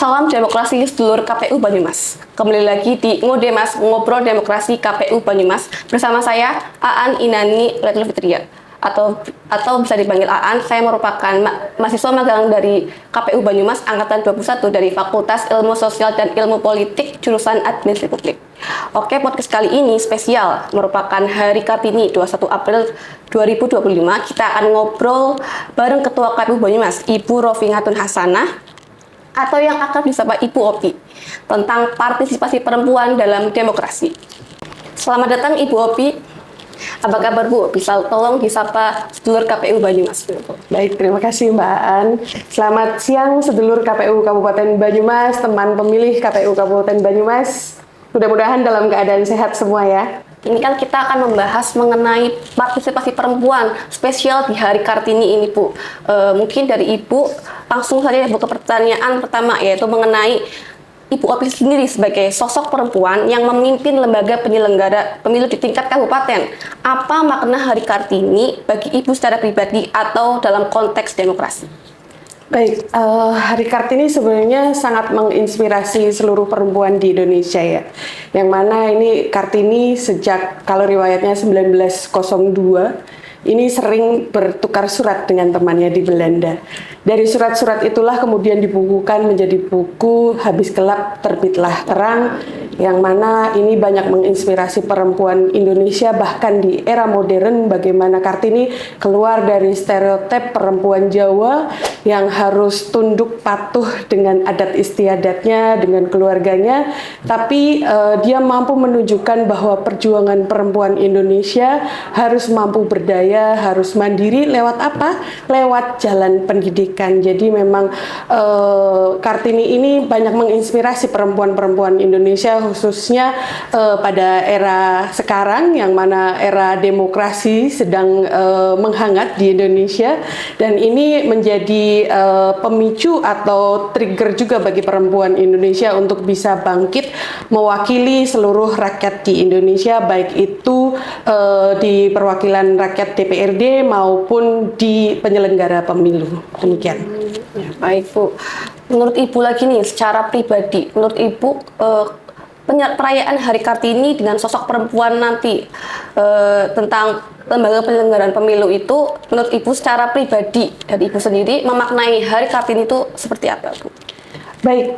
Salam demokrasi sedulur KPU Banyumas. Kembali lagi di Ngodemas, Ngobrol Demokrasi KPU Banyumas. Bersama saya, Aan Inani Letul Fitria. Atau bisa dipanggil Aan. Saya merupakan mahasiswa magang dari KPU Banyumas Angkatan 21 dari Fakultas Ilmu Sosial dan Ilmu Politik jurusan Administrasi Publik. Oke, podcast kali ini spesial, merupakan Hari Kartini 21 April 2025. Kita akan ngobrol bareng Ketua KPU Banyumas, Ibu Rofingatun Hasanah, atau yang akrab disapa Ibu Opi, tentang partisipasi perempuan dalam demokrasi. Selamat datang Ibu Opi. Apa kabar Bu? Bisa tolong disapa sedulur KPU Banyumas. Baik, terima kasih Mbak An. Selamat siang sedulur KPU Kabupaten Banyumas, teman pemilih KPU Kabupaten Banyumas. Mudah-mudahan dalam keadaan sehat semua ya. Ini kan kita akan membahas mengenai partisipasi perempuan spesial di Hari Kartini ini, Bu. Mungkin dari Ibu langsung saja Bu ke pertanyaan pertama, yaitu mengenai Ibu Opi sendiri sebagai sosok perempuan yang memimpin lembaga penyelenggara pemilu di tingkat kabupaten. Apa makna Hari Kartini bagi Ibu secara pribadi atau dalam konteks demokrasi? Baik, Hari Kartini sebenarnya sangat menginspirasi seluruh perempuan di Indonesia ya. Yang mana ini Kartini sejak kalau riwayatnya 1902 ini sering bertukar surat dengan temannya di Belanda. Dari surat-surat itulah kemudian dibukukan menjadi buku Habis Gelap Terbitlah Terang, yang mana ini banyak menginspirasi perempuan Indonesia bahkan di era modern, bagaimana Kartini keluar dari stereotip perempuan Jawa yang harus tunduk patuh dengan adat istiadatnya, dengan keluarganya, tapi dia mampu menunjukkan bahwa perjuangan perempuan Indonesia harus mampu berdaya, harus mandiri lewat apa? Lewat jalan pendidikan. Jadi memang Kartini ini banyak menginspirasi perempuan-perempuan Indonesia, khususnya pada era sekarang yang mana era demokrasi sedang menghangat di Indonesia, dan ini menjadi pemicu atau trigger juga bagi perempuan Indonesia untuk bisa bangkit mewakili seluruh rakyat di Indonesia, baik itu di perwakilan rakyat DPRD maupun di penyelenggara pemilu. Demikian. Ya, baik Bu. Menurut Ibu lagi nih, secara pribadi, menurut Ibu perayaan Hari Kartini dengan sosok perempuan nanti tentang lembaga penyelenggaraan pemilu itu, menurut Ibu secara pribadi dari Ibu sendiri memaknai Hari Kartini itu seperti apa, Bu? Baik,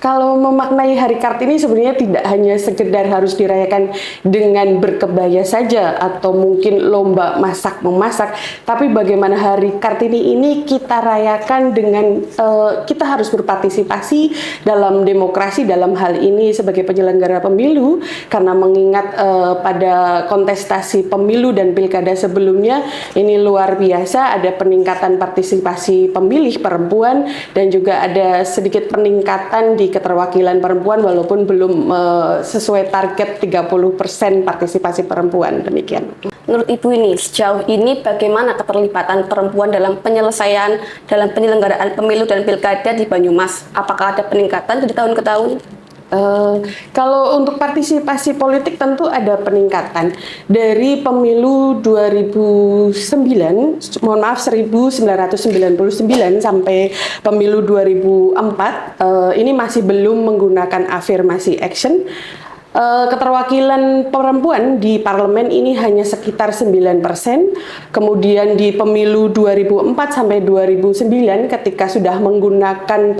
kalau memaknai Hari Kartini sebenarnya tidak hanya sekedar harus dirayakan dengan berkebaya saja atau mungkin lomba masak-memasak, tapi bagaimana Hari Kartini ini kita rayakan dengan kita harus berpartisipasi dalam demokrasi dalam hal ini sebagai penyelenggara pemilu, karena mengingat pada kontestasi pemilu dan pilkada sebelumnya ini luar biasa, ada peningkatan partisipasi pemilih perempuan dan juga ada sedikit peningkatan di keterwakilan perempuan walaupun belum sesuai target 30% partisipasi perempuan. Demikian. Menurut Ibu ini, sejauh ini bagaimana keterlibatan perempuan dalam penyelenggaraan pemilu dan pilkada di Banyumas? Apakah ada peningkatan dari tahun ke tahun? Kalau untuk partisipasi politik tentu ada peningkatan dari pemilu 1999 sampai pemilu 2004 ini masih belum menggunakan afirmasi action. Keterwakilan perempuan di parlemen ini hanya sekitar 9%. Kemudian di pemilu 2004 sampai 2009 ketika sudah menggunakan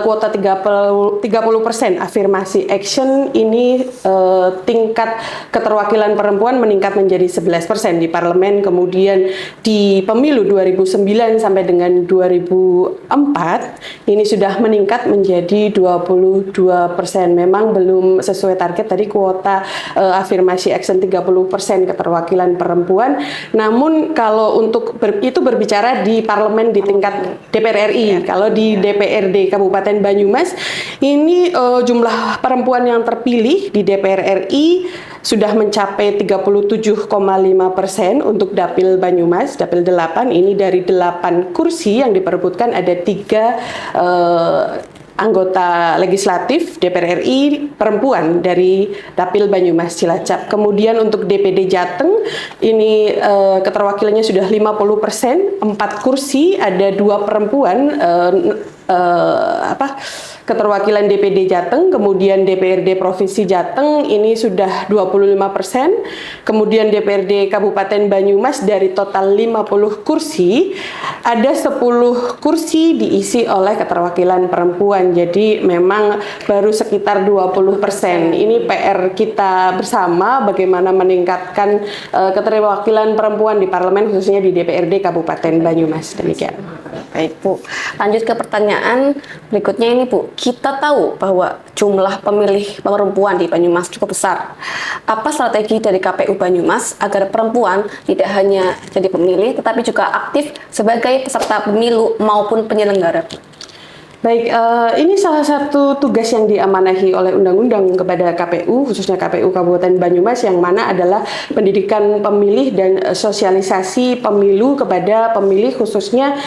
kuota 30% afirmasi action, ini tingkat keterwakilan perempuan meningkat menjadi 11% di parlemen. Kemudian di pemilu 2009 sampai dengan 2004 ini sudah meningkat menjadi 22%. Memang belum sesuai target tadi kuota afirmasi action 30% keterwakilan perempuan. Namun kalau untuk itu berbicara di parlemen di tingkat DPR RI. Kalau di DPRD Kabupaten Banyumas ini jumlah perempuan yang terpilih di DPR RI sudah mencapai 37,5% untuk Dapil Banyumas, Dapil 8. Ini dari 8 kursi yang diperebutkan ada 3 anggota legislatif DPR RI perempuan dari Dapil Banyumas Cilacap. Kemudian untuk DPD Jateng ini keterwakilannya sudah 50%, 4 kursi, ada 2 perempuan keterwakilan DPD Jateng. Kemudian DPRD Provinsi Jateng ini sudah 25%, kemudian DPRD Kabupaten Banyumas dari total 50 kursi ada 10 kursi diisi oleh keterwakilan perempuan. Jadi memang baru sekitar 20%. Ini PR kita bersama bagaimana meningkatkan keterwakilan perempuan di parlemen, khususnya di DPRD Kabupaten Banyumas. Demikian. Baik Bu, lanjut ke pertanyaan berikutnya ini Bu. Kita tahu bahwa jumlah pemilih perempuan di Banyumas cukup besar. Apa strategi dari KPU Banyumas agar perempuan tidak hanya jadi pemilih tetapi juga aktif sebagai peserta pemilu maupun penyelenggara? Baik, ini salah satu tugas yang diamanahi oleh undang-undang kepada KPU, khususnya KPU Kabupaten Banyumas, yang mana adalah pendidikan pemilih dan sosialisasi pemilu kepada pemilih, khususnya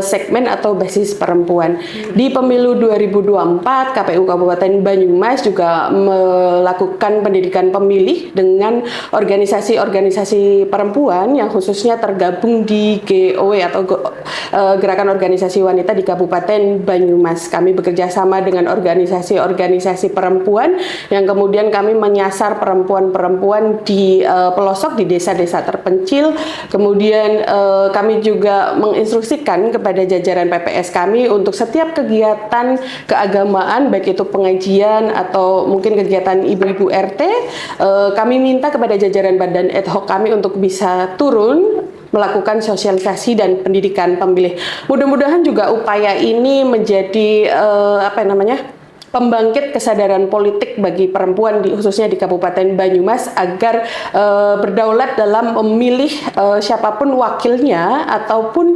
segmen atau basis perempuan. Di pemilu 2024, KPU Kabupaten Banyumas juga melakukan pendidikan pemilih dengan organisasi-organisasi perempuan yang khususnya tergabung di GOW atau Gerakan Organisasi Wanita di Kabupaten Banyumas. Kami bekerja sama dengan organisasi-organisasi perempuan yang kemudian kami menyasar perempuan-perempuan di pelosok, di desa-desa terpencil. Kemudian kami juga menginstruksikan kepada jajaran PPS kami untuk setiap kegiatan keagamaan, baik itu pengajian atau mungkin kegiatan ibu-ibu RT, kami minta kepada jajaran badan ad hoc kami untuk bisa turun melakukan sosialisasi dan pendidikan pemilih. Mudah-mudahan juga upaya ini menjadi pembangkit kesadaran politik bagi perempuan khususnya di Kabupaten Banyumas agar berdaulat dalam memilih siapapun wakilnya ataupun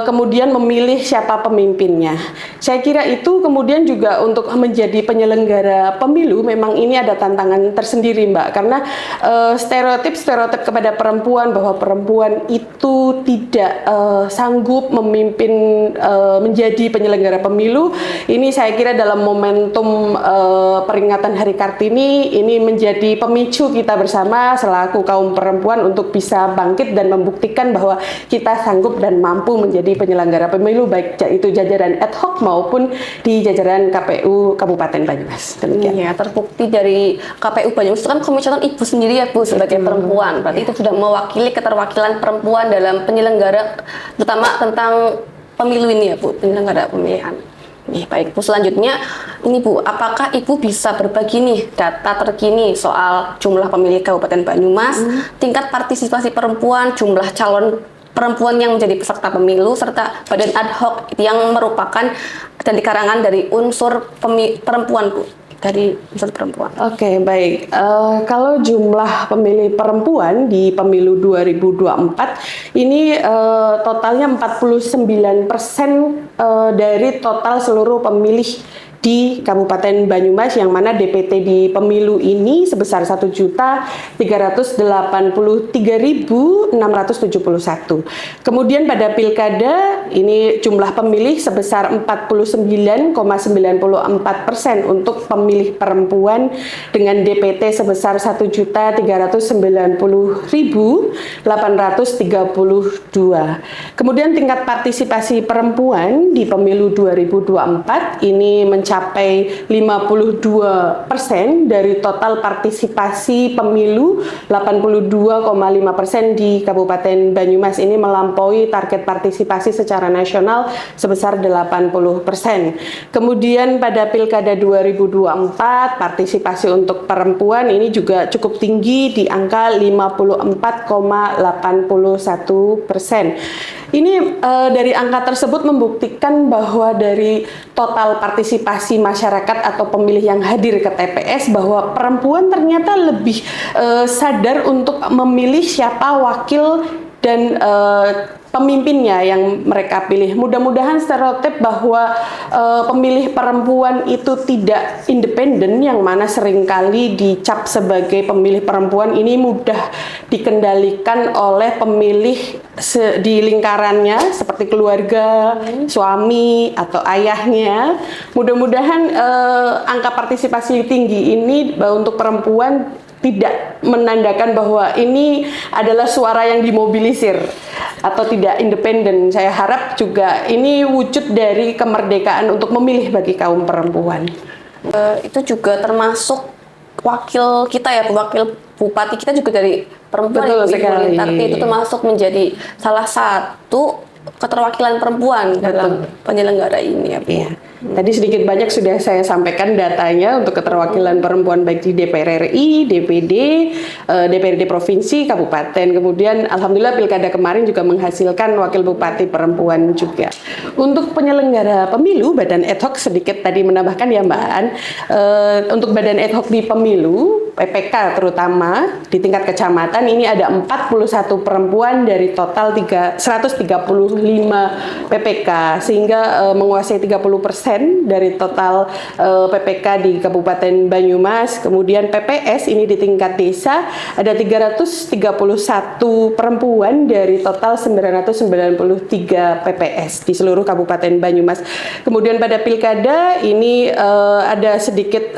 kemudian memilih siapa pemimpinnya. Saya kira itu kemudian juga untuk menjadi penyelenggara pemilu memang ini ada tantangan tersendiri Mbak, karena stereotip kepada perempuan bahwa perempuan itu tidak sanggup memimpin menjadi penyelenggara pemilu. Ini saya kira dalam momentum peringatan Hari Kartini ini menjadi pemicu kita bersama selaku kaum perempuan untuk bisa bangkit dan membuktikan bahwa kita sanggup dan mampu menjadi penyelenggara pemilu, baik itu jajaran ad hoc maupun di jajaran KPU Kabupaten Banyumas. Demikian. Iya, terbukti dari KPU Banyumas itu kan komisioner ibu sendiri ya Bu sebagai perempuan. Berarti itu sudah mewakili keterwakilan perempuan dalam penyelenggara, terutama tentang pemilu ini ya Bu, penyelenggara pemilihan. Baik Bu, selanjutnya ini Bu, apakah Ibu bisa berbagi nih data terkini soal jumlah pemilih Kabupaten Banyumas, tingkat partisipasi perempuan, jumlah calon perempuan yang menjadi peserta pemilu, serta badan ad hoc yang merupakan dan dikarangan dari unsur perempuan Bu, dari unsur perempuan. Oke, baik. Kalau jumlah pemilih perempuan di pemilu 2024 ini totalnya 49% dari total seluruh pemilih di Kabupaten Banyumas, yang mana DPT di pemilu ini sebesar 1.383.671. Kemudian pada pilkada ini jumlah pemilih sebesar 49,94% untuk pemilih perempuan dengan DPT sebesar 1.390.832. Kemudian tingkat partisipasi perempuan di pemilu 2024 ini mencapai 52% dari total partisipasi pemilu 82,5% di Kabupaten Banyumas. Ini melampaui target partisipasi secara nasional sebesar 80%. Kemudian pada pilkada 2024 partisipasi untuk perempuan ini juga cukup tinggi di angka 54,81%. Ini dari angka tersebut membuktikan bahwa dari total partisipasi masyarakat atau pemilih yang hadir ke TPS bahwa perempuan ternyata lebih sadar untuk memilih siapa wakil dan pemimpinnya yang mereka pilih. Mudah-mudahan stereotip bahwa pemilih perempuan itu tidak independen, yang mana seringkali dicap sebagai pemilih perempuan ini mudah dikendalikan oleh pemilih di lingkarannya seperti keluarga, suami atau ayahnya. Mudah-mudahan angka partisipasi tinggi ini untuk perempuan tidak menandakan bahwa ini adalah suara yang dimobilisir atau tidak independen. Saya harap juga ini wujud dari kemerdekaan untuk memilih bagi kaum perempuan. Itu juga termasuk wakil kita ya, wakil bupati kita juga dari perempuan. Betul sekali. Itu termasuk menjadi salah satu keterwakilan perempuan dalam penyelenggara ini ya Bu. Iya. Tadi sedikit banyak sudah saya sampaikan datanya untuk keterwakilan perempuan baik di DPR RI, DPD, DPRD provinsi, kabupaten. Kemudian alhamdulillah pilkada kemarin juga menghasilkan wakil bupati perempuan juga. Untuk penyelenggara pemilu, badan ad hoc sedikit tadi menambahkan ya Mbak An, untuk badan ad hoc di pemilu, PPK terutama di tingkat kecamatan ini ada 41 perempuan dari total 135 PPK, sehingga menguasai 30% dari total PPK di Kabupaten Banyumas. Kemudian PPS ini di tingkat desa ada 331 perempuan dari total 993 PPS di seluruh Kabupaten Banyumas. Kemudian pada pilkada ini ada sedikit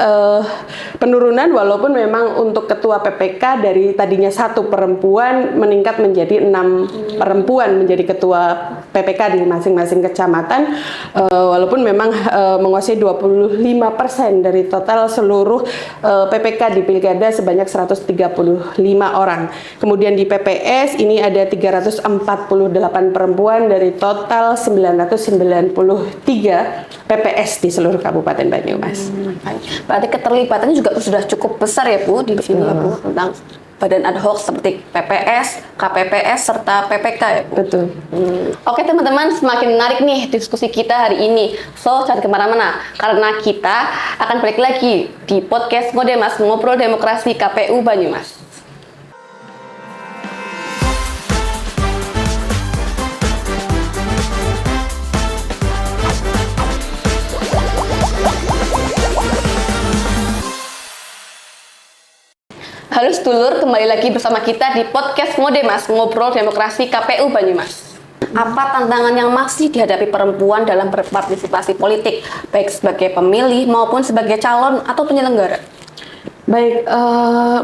penurunan, walaupun memang untuk ketua PPK dari tadinya 1 perempuan meningkat menjadi 6 perempuan menjadi ketua PPK di masing-masing kecamatan, walaupun memang menguasai 25% dari total seluruh PPK di pilkada sebanyak 135 orang. Kemudian di PPS ini ada 348 perempuan dari total 993 PPS di seluruh Kabupaten Banyumas. Berarti keterlibatannya juga sudah cukup besar ya Bu di sini ya Bu, tentang badan ad hoc seperti PPS, KPPS, serta PPK ya Bu. Betul. Oke teman-teman, semakin menarik nih diskusi kita hari ini. So, jangan kemana-mana, karena kita akan balik lagi di podcast Ngodemas, Ngobrol Demokrasi KPU Banyumas. Halo sedulur, kembali lagi bersama kita di podcast Ngodemas, Ngobrol Demokrasi KPU Banyumas. Apa tantangan yang masih dihadapi perempuan dalam berpartisipasi politik, baik sebagai pemilih maupun sebagai calon atau penyelenggara? Baik,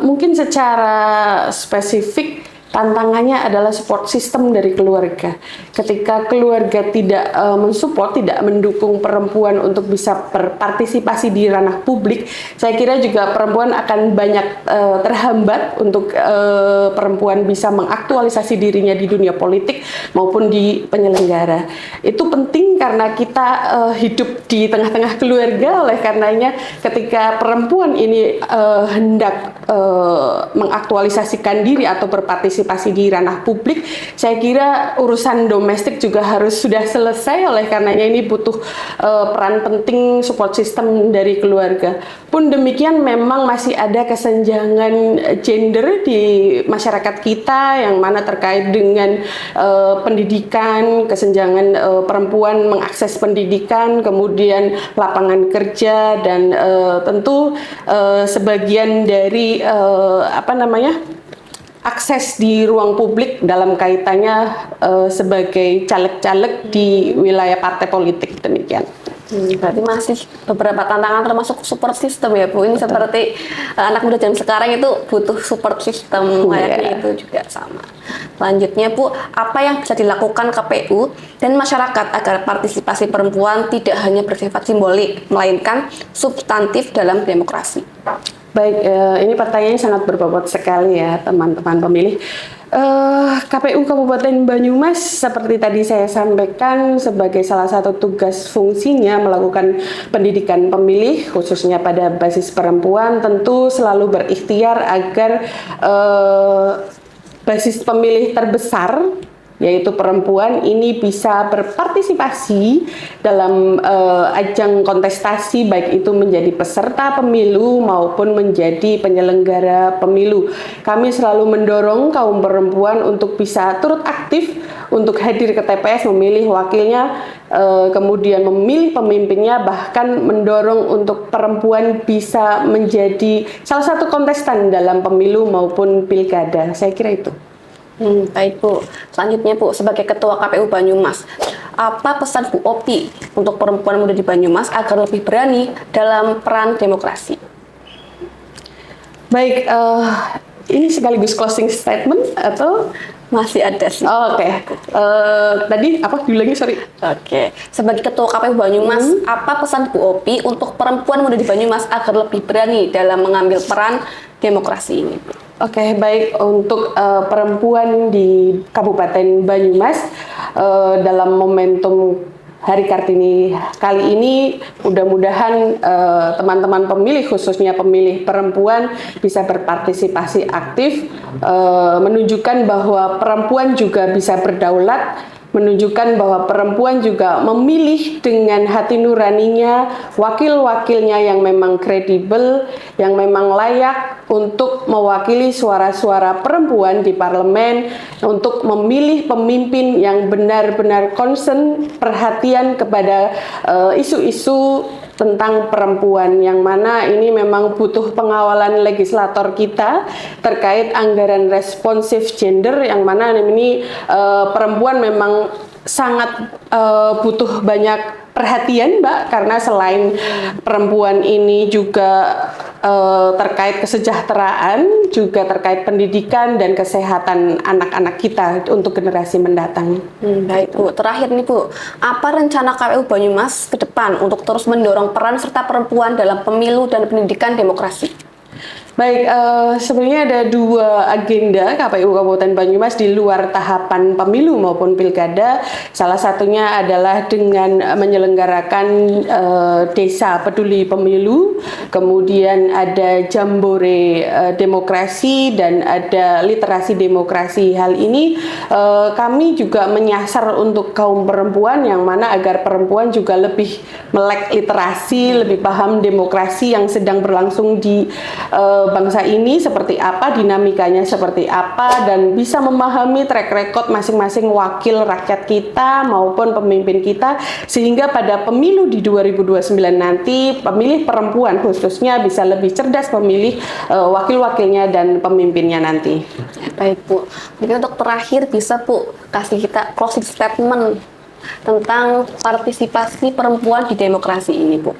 mungkin secara spesifik tantangannya adalah support system dari keluarga. Ketika keluarga tidak mensupport, tidak mendukung perempuan untuk bisa berpartisipasi di ranah publik, saya kira juga perempuan akan banyak terhambat untuk perempuan bisa mengaktualisasi dirinya di dunia politik maupun di penyelenggara. Itu penting karena kita hidup di tengah-tengah keluarga, oleh karenanya ketika perempuan ini hendak mengaktualisasikan diri atau berpartisipasi di ranah publik, saya kira urusan domestik juga harus sudah selesai. Oleh karenanya ini butuh peran penting support system dari keluarga. Pun demikian memang masih ada kesenjangan gender di masyarakat kita, yang mana terkait dengan pendidikan, kesenjangan perempuan mengakses pendidikan, kemudian lapangan kerja, dan tentu sebagian dari akses di ruang publik dalam kaitannya sebagai caleg-caleg di wilayah partai politik, demikian. Berarti masih beberapa tantangan termasuk support system ya Bu. Ini seperti anak muda zaman sekarang itu butuh support system, kayaknya itu juga sama. Selanjutnya Bu, apa yang bisa dilakukan KPU dan masyarakat agar partisipasi perempuan tidak hanya bersifat simbolik, melainkan substantif dalam demokrasi? Baik, ini pertanyaannya sangat berbobot sekali ya teman-teman pemilih. KPU Kabupaten Banyumas seperti tadi saya sampaikan, sebagai salah satu tugas fungsinya melakukan pendidikan pemilih khususnya pada basis perempuan, tentu selalu berikhtiar agar basis pemilih terbesar yaitu perempuan ini bisa berpartisipasi dalam ajang kontestasi, baik itu menjadi peserta pemilu maupun menjadi penyelenggara pemilu. Kami selalu mendorong kaum perempuan untuk bisa turut aktif untuk hadir ke TPS, memilih wakilnya, kemudian memilih pemimpinnya, bahkan mendorong untuk perempuan bisa menjadi salah satu kontestan dalam pemilu maupun pilkada. Saya kira itu. Baik Bu, selanjutnya Bu, sebagai Ketua KPU Banyumas, apa pesan Bu Opi untuk perempuan muda di Banyumas agar lebih berani dalam peran demokrasi? Baik, ini sekaligus closing statement atau Masih ada sih. Oke. Tadi apa diulangi, sorry. Oke, sebagai Ketua KPU Banyumas, apa pesan Bu Opi untuk perempuan muda di Banyumas agar lebih berani dalam mengambil peran demokrasi ini? Oke, baik, untuk perempuan di Kabupaten Banyumas dalam momentum Hari Kartini kali ini, mudah-mudahan teman-teman pemilih, khususnya pemilih perempuan, bisa berpartisipasi aktif, menunjukkan bahwa perempuan juga bisa berdaulat, menunjukkan bahwa perempuan juga memilih dengan hati nuraninya wakil-wakilnya yang memang kredibel, yang memang layak untuk mewakili suara-suara perempuan di parlemen, untuk memilih pemimpin yang benar-benar concern, perhatian kepada isu-isu tentang perempuan, yang mana ini memang butuh pengawalan legislator kita terkait anggaran responsif gender, yang mana ini perempuan memang sangat butuh banyak perhatian, Mbak, karena selain perempuan ini juga terkait kesejahteraan, juga terkait pendidikan dan kesehatan anak-anak kita untuk generasi mendatang. Baik Bu, terakhir nih Bu, apa rencana KPU Banyumas ke depan untuk terus mendorong peran serta perempuan dalam pemilu dan pendidikan demokrasi? Baik, sebenarnya ada dua agenda KPU Kabupaten Banyumas di luar tahapan pemilu maupun pilkada. Salah satunya adalah dengan menyelenggarakan Desa Peduli Pemilu, kemudian ada Jambore Demokrasi, dan ada Literasi Demokrasi. Hal ini kami juga menyasar untuk kaum perempuan, yang mana agar perempuan juga lebih melek literasi, lebih paham demokrasi yang sedang berlangsung di bangsa ini seperti apa, dinamikanya seperti apa, dan bisa memahami track record masing-masing wakil rakyat kita maupun pemimpin kita, sehingga pada pemilu di 2029 nanti pemilih perempuan khususnya bisa lebih cerdas memilih wakil-wakilnya dan pemimpinnya nanti. Baik Bu, jadi untuk terakhir bisa Bu kasih kita closing statement tentang partisipasi perempuan di demokrasi ini Bu.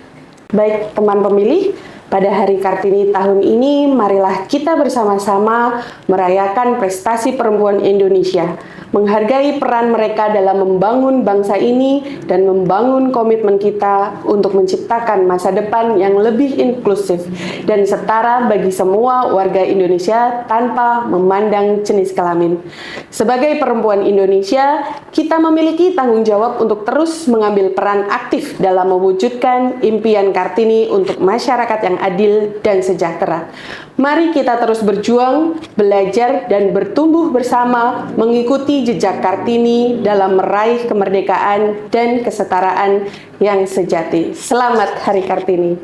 Baik teman pemilih, pada Hari Kartini tahun ini, marilah kita bersama-sama merayakan prestasi perempuan Indonesia, menghargai peran mereka dalam membangun bangsa ini dan membangun komitmen kita untuk menciptakan masa depan yang lebih inklusif dan setara bagi semua warga Indonesia tanpa memandang jenis kelamin. Sebagai perempuan Indonesia, kita memiliki tanggung jawab untuk terus mengambil peran aktif dalam mewujudkan impian Kartini untuk masyarakat yang adil dan sejahtera. Mari kita terus berjuang, belajar, dan bertumbuh bersama mengikuti jejak Kartini dalam meraih kemerdekaan dan kesetaraan yang sejati. Selamat Hari Kartini.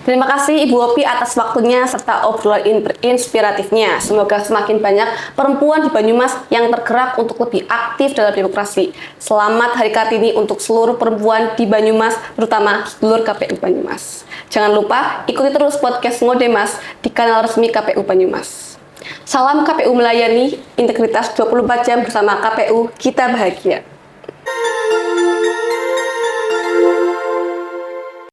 Terima kasih Ibu Opi atas waktunya serta obrolan inspiratifnya. Semoga semakin banyak perempuan di Banyumas yang tergerak untuk lebih aktif dalam demokrasi. Selamat Hari Kartini untuk seluruh perempuan di Banyumas, terutama seluruh KPU Banyumas. Jangan lupa ikuti terus podcast Ngode Mas di kanal resmi KPU Banyumas. Salam KPU melayani, integritas 24 jam bersama KPU, kita bahagia.